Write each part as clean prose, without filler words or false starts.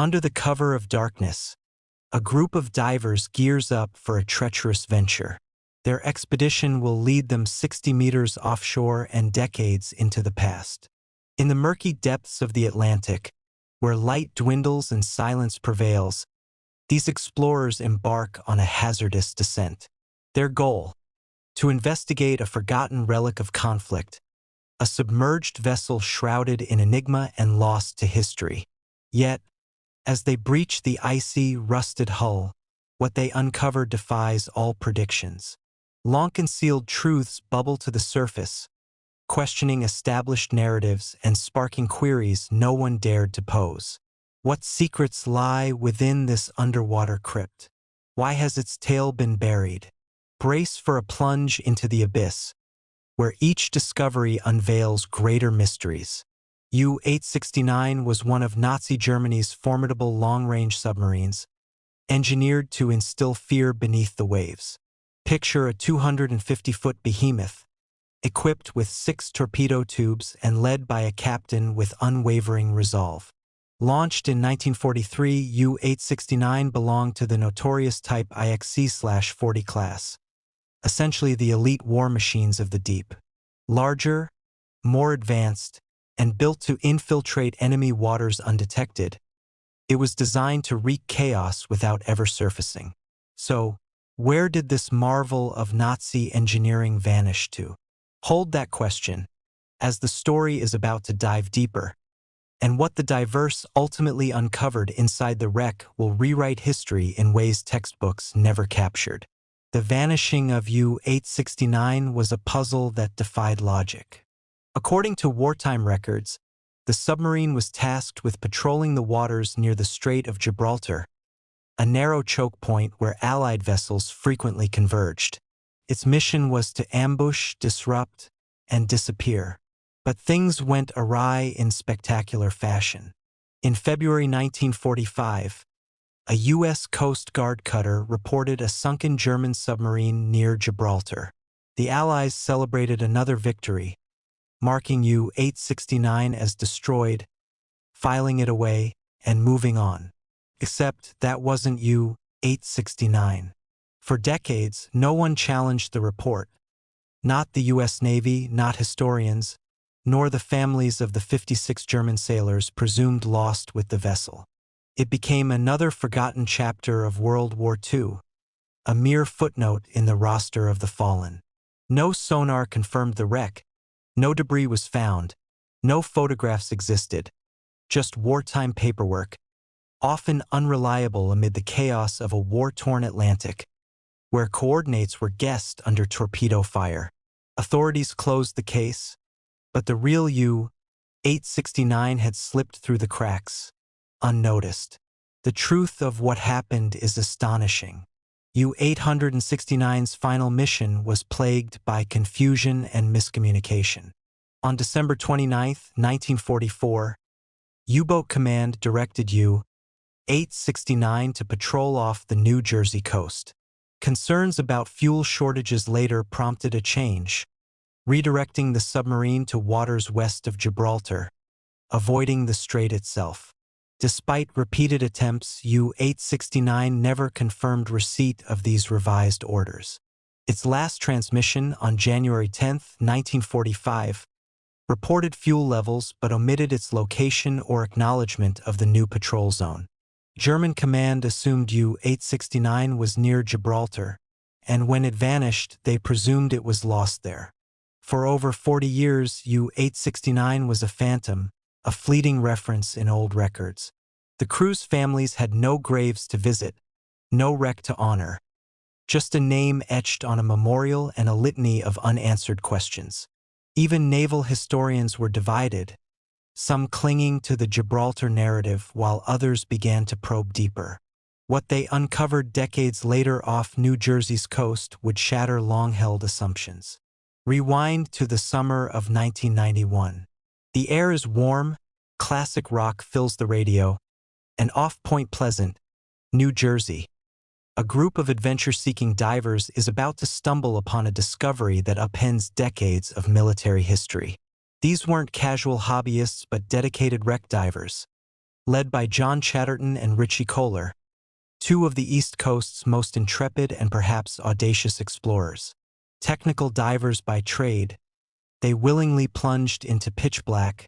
Under the cover of darkness, a group of divers gears up for a treacherous venture. Their expedition will lead them 60 meters offshore and decades into the past. In the murky depths of the Atlantic, where light dwindles and silence prevails, these explorers embark on a hazardous descent. Their goal: to investigate a forgotten relic of conflict, a submerged vessel shrouded in enigma and lost to history. Yet, as they breach the icy, rusted hull, what they uncover defies all predictions. Long-concealed truths bubble to the surface, questioning established narratives and sparking queries no one dared to pose. What secrets lie within this underwater crypt? Why has its tale been buried? Brace for a plunge into the abyss, where each discovery unveils greater mysteries. U-869 was one of Nazi Germany's formidable long-range submarines, engineered to instill fear beneath the waves. Picture a 250-foot behemoth, equipped with 6 torpedo tubes and led by a captain with unwavering resolve. Launched in 1943, U-869 belonged to the notorious Type IXC/40 class, essentially the elite war machines of the deep. Larger, more advanced, and built to infiltrate enemy waters undetected, it was designed to wreak chaos without ever surfacing. So, where did this marvel of Nazi engineering vanish to? Hold that question, as the story is about to dive deeper, and what the divers ultimately uncovered inside the wreck will rewrite history in ways textbooks never captured. The vanishing of U-869 was a puzzle that defied logic. According to wartime records, the submarine was tasked with patrolling the waters near the Strait of Gibraltar, a narrow choke point where Allied vessels frequently converged. Its mission was to ambush, disrupt, and disappear. But things went awry in spectacular fashion. In February 1945, a U.S. Coast Guard cutter reported a sunken German submarine near Gibraltar. The Allies celebrated another victory, marking U-869 as destroyed, filing it away, and moving on. Except that wasn't U-869. For decades, no one challenged the report. Not the U.S. Navy, not historians, nor the families of the 56 German sailors presumed lost with the vessel. It became another forgotten chapter of World War II, a mere footnote in the roster of the fallen. No sonar confirmed the wreck, no debris was found, no photographs existed, just wartime paperwork, often unreliable amid the chaos of a war-torn Atlantic, where coordinates were guessed under torpedo fire. Authorities closed the case, but the real U-869 had slipped through the cracks, unnoticed. The truth of what happened is astonishing. U-869's final mission was plagued by confusion and miscommunication. On December 29, 1944, U-Boat Command directed U-869 to patrol off the New Jersey coast. Concerns about fuel shortages later prompted a change, redirecting the submarine to waters west of Gibraltar, avoiding the strait itself. Despite repeated attempts, U-869 never confirmed receipt of these revised orders. Its last transmission on January 10, 1945, reported fuel levels but omitted its location or acknowledgement of the new patrol zone. German command assumed U-869 was near Gibraltar, and when it vanished, they presumed it was lost there. For over 40 years, U-869 was a phantom, a fleeting reference in old records. The crew's families had no graves to visit, no wreck to honor, just a name etched on a memorial and a litany of unanswered questions. Even naval historians were divided, some clinging to the Gibraltar narrative while others began to probe deeper. What they uncovered decades later off New Jersey's coast would shatter long-held assumptions. Rewind to the summer of 1991. The air is warm, classic rock fills the radio, and off Point Pleasant, New Jersey, a group of adventure-seeking divers is about to stumble upon a discovery that upends decades of military history. These weren't casual hobbyists but dedicated wreck divers, led by John Chatterton and Richie Kohler, two of the East Coast's most intrepid and perhaps audacious explorers. Technical divers by trade, they willingly plunged into pitch black,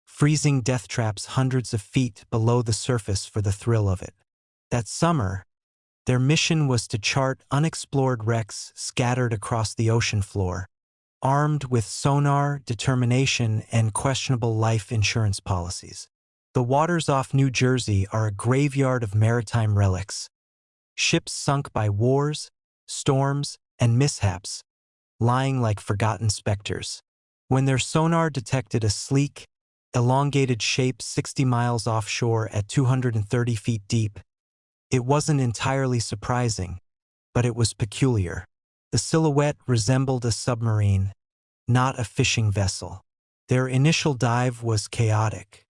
freezing death traps hundreds of feet below the surface for the thrill of it. That summer, their mission was to chart unexplored wrecks scattered across the ocean floor, armed with sonar, determination, and questionable life insurance policies. The waters off New Jersey are a graveyard of maritime relics. Ships sunk by wars, storms, and mishaps, lying like forgotten specters. When their sonar detected a sleek, elongated shape 60 miles offshore at 230 feet deep, it wasn't entirely surprising, but it was peculiar. The silhouette resembled a submarine, not a fishing vessel. Their initial dive was chaotic.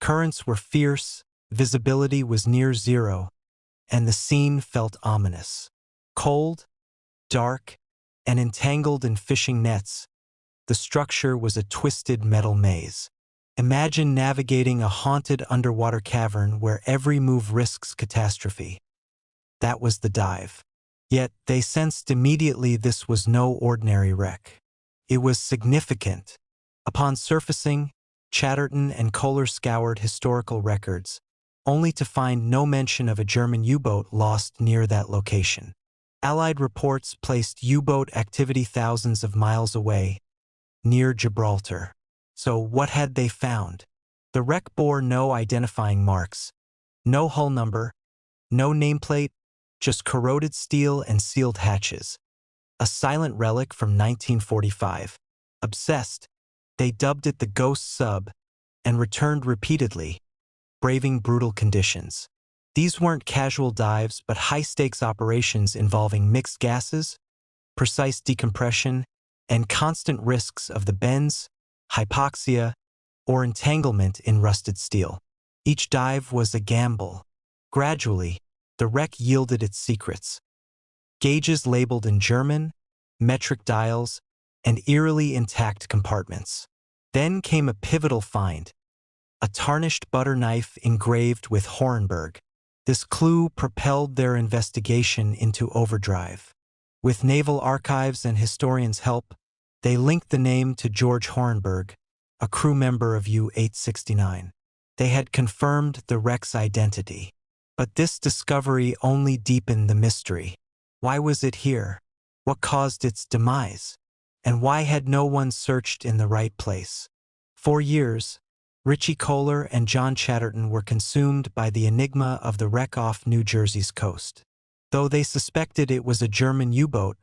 Currents were fierce, visibility was near zero, and the scene felt ominous. Cold, dark, and entangled in fishing nets, the structure was a twisted metal maze. Imagine navigating a haunted underwater cavern where every move risks catastrophe. That was the dive. Yet they sensed immediately this was no ordinary wreck. It was significant. Upon surfacing, Chatterton and Kohler scoured historical records, only to find no mention of a German U-boat lost near that location. Allied reports placed U-boat activity thousands of miles away, near Gibraltar. So what had they found? The wreck bore no identifying marks, no hull number, no nameplate, just corroded steel and sealed hatches. A silent relic from 1945. Obsessed, they dubbed it the Ghost Sub and returned repeatedly, braving brutal conditions. These weren't casual dives but high-stakes operations involving mixed gases, precise decompression, and constant risks of the bends, hypoxia, or entanglement in rusted steel. Each dive was a gamble. Gradually, the wreck yielded its secrets. Gauges labeled in German, metric dials, and eerily intact compartments. Then came a pivotal find, a tarnished butter knife engraved with Horenberg. This clue propelled their investigation into overdrive. With naval archives and historians' help, they linked the name to George Horenberg, a crew member of U-869. They had confirmed the wreck's identity. But this discovery only deepened the mystery. Why was it here? What caused its demise? And why had no one searched in the right place? For years, Richie Kohler and John Chatterton were consumed by the enigma of the wreck off New Jersey's coast. Though they suspected it was a German U-boat,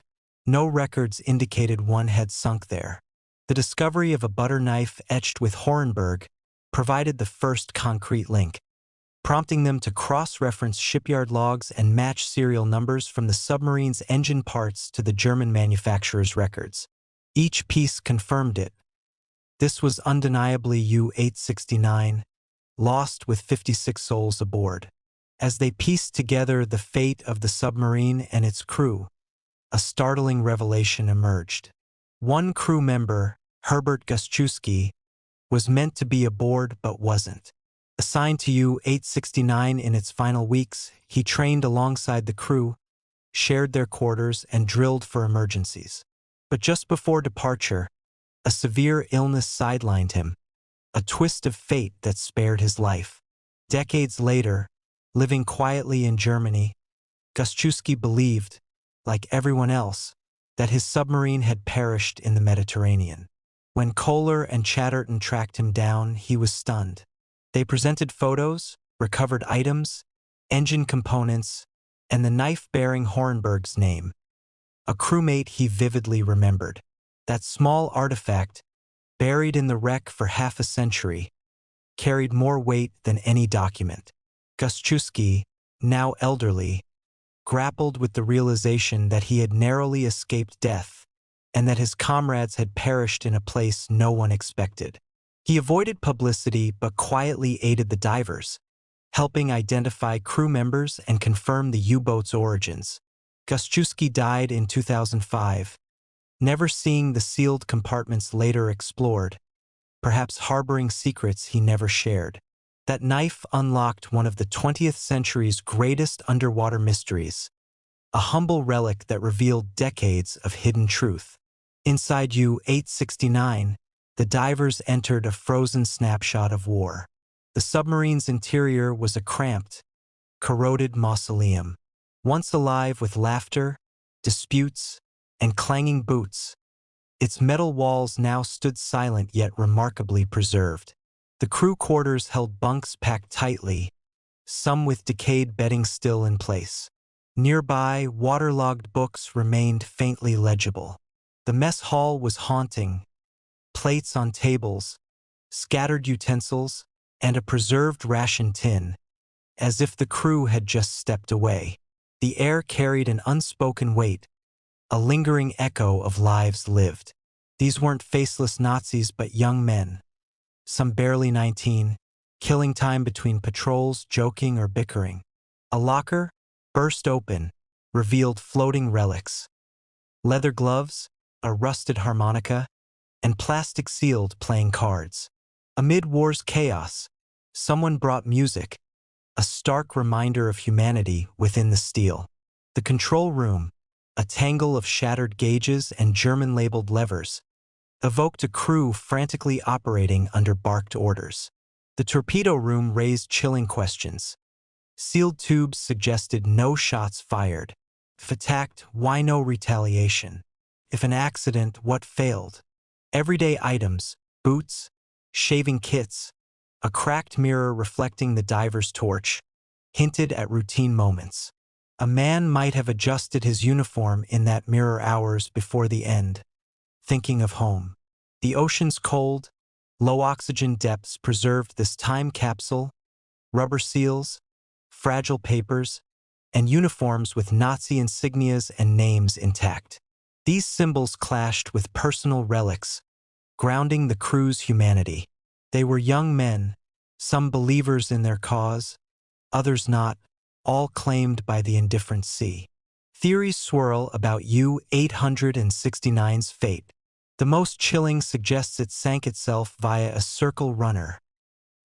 no records indicated one had sunk there. The discovery of a butter knife etched with Horenberg provided the first concrete link, prompting them to cross-reference shipyard logs and match serial numbers from the submarine's engine parts to the German manufacturer's records. Each piece confirmed it. This was undeniably U-869, lost with 56 souls aboard. As they pieced together the fate of the submarine and its crew, a startling revelation emerged. One crew member, Herbert Gostczewski, was meant to be aboard but wasn't. Assigned to U-869 in its final weeks, he trained alongside the crew, shared their quarters, and drilled for emergencies. But just before departure, a severe illness sidelined him, a twist of fate that spared his life. Decades later, living quietly in Germany, Gostczewski believed, like everyone else, that his submarine had perished in the Mediterranean. When Kohler and Chatterton tracked him down, he was stunned. They presented photos, recovered items, engine components, and the knife bearing Horenberg's name. A crewmate he vividly remembered. That small artifact, buried in the wreck for half a century, carried more weight than any document. Gostczewski, now elderly, grappled with the realization that he had narrowly escaped death and that his comrades had perished in a place no one expected. He avoided publicity but quietly aided the divers, helping identify crew members and confirm the U-boat's origins. Gostczewski died in 2005, never seeing the sealed compartments later explored, perhaps harboring secrets he never shared. That knife unlocked one of the 20th century's greatest underwater mysteries, a humble relic that revealed decades of hidden truth. Inside U-869, the divers entered a frozen snapshot of war. The submarine's interior was a cramped, corroded mausoleum, once alive with laughter, disputes, and clanging boots. Its metal walls now stood silent yet remarkably preserved. The crew quarters held bunks packed tightly, some with decayed bedding still in place. Nearby, waterlogged books remained faintly legible. The mess hall was haunting, plates on tables, scattered utensils, and a preserved ration tin, as if the crew had just stepped away. The air carried an unspoken weight, a lingering echo of lives lived. These weren't faceless Nazis but young men, some barely 19, killing time between patrols, joking or bickering. A locker, burst open, revealed floating relics. Leather gloves, a rusted harmonica, and plastic-sealed playing cards. Amid war's chaos, someone brought music, a stark reminder of humanity within the steel. The control room, a tangle of shattered gauges and German-labeled levers, evoked a crew frantically operating under barked orders. The torpedo room raised chilling questions. Sealed tubes suggested no shots fired. If attacked, why no retaliation? If an accident, what failed? Everyday items, boots, shaving kits, a cracked mirror reflecting the diver's torch, hinted at routine moments. A man might have adjusted his uniform in that mirror hours before the end, thinking of home. The ocean's cold, low oxygen depths preserved this time capsule, rubber seals, fragile papers, and uniforms with Nazi insignias and names intact. These symbols clashed with personal relics, grounding the crew's humanity. They were young men, some believers in their cause, others not, all claimed by the indifferent sea. Theories swirl about U-869's fate. The most chilling suggests it sank itself via a circle runner,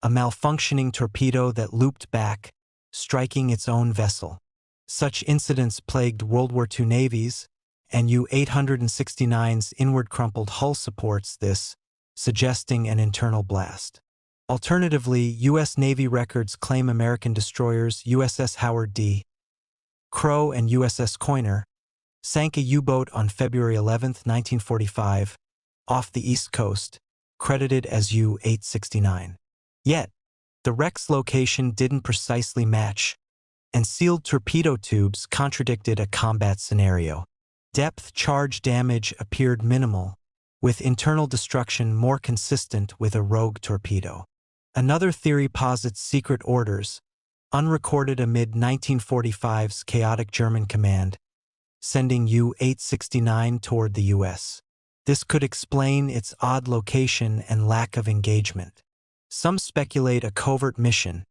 a malfunctioning torpedo that looped back, striking its own vessel. Such incidents plagued World War II navies, and U-869's inward crumpled hull supports this, suggesting an internal blast. Alternatively, U.S. Navy records claim American destroyers USS Howard D. Crow and USS Coiner sank a U-boat on February 11, 1945, off the East Coast, credited as U-869. Yet, the wreck's location didn't precisely match, and sealed torpedo tubes contradicted a combat scenario. Depth charge damage appeared minimal, with internal destruction more consistent with a rogue torpedo. Another theory posits secret orders, unrecorded amid 1945's chaotic German command, sending U-869 toward the U.S. This could explain its odd location and lack of engagement. Some speculate a covert mission,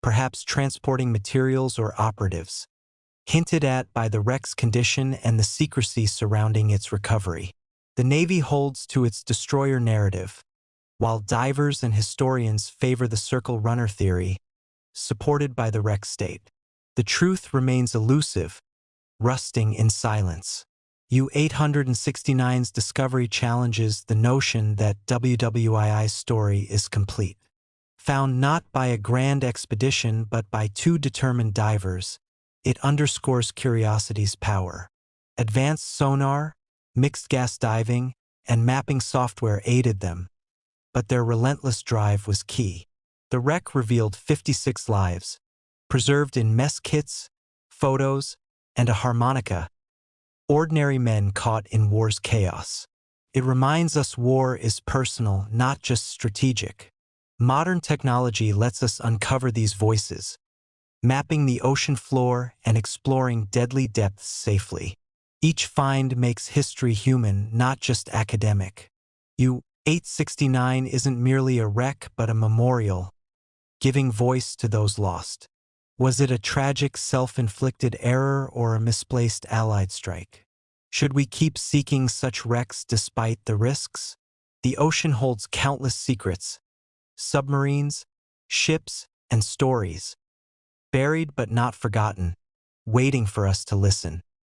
perhaps transporting materials or operatives, hinted at by the wreck's condition and the secrecy surrounding its recovery. The Navy holds to its destroyer narrative, while divers and historians favor the circle runner theory, supported by the wreck state. The truth remains elusive, rusting in silence. U-869's discovery challenges the notion that WWII's story is complete. Found not by a grand expedition but by two determined divers, it underscores curiosity's power. Advanced sonar, mixed gas diving, and mapping software aided them, but their relentless drive was key. The wreck revealed 56 lives, preserved in mess kits, photos, and a harmonica, ordinary men caught in war's chaos. It reminds us war is personal, not just strategic. Modern technology lets us uncover these voices, mapping the ocean floor and exploring deadly depths safely. Each find makes history human, not just academic. U-869 isn't merely a wreck but a memorial, giving voice to those lost. Was it a tragic self-inflicted error or a misplaced Allied strike? Should we keep seeking such wrecks despite the risks? The ocean holds countless secrets. Submarines, ships, and stories, buried but not forgotten, waiting for us to listen.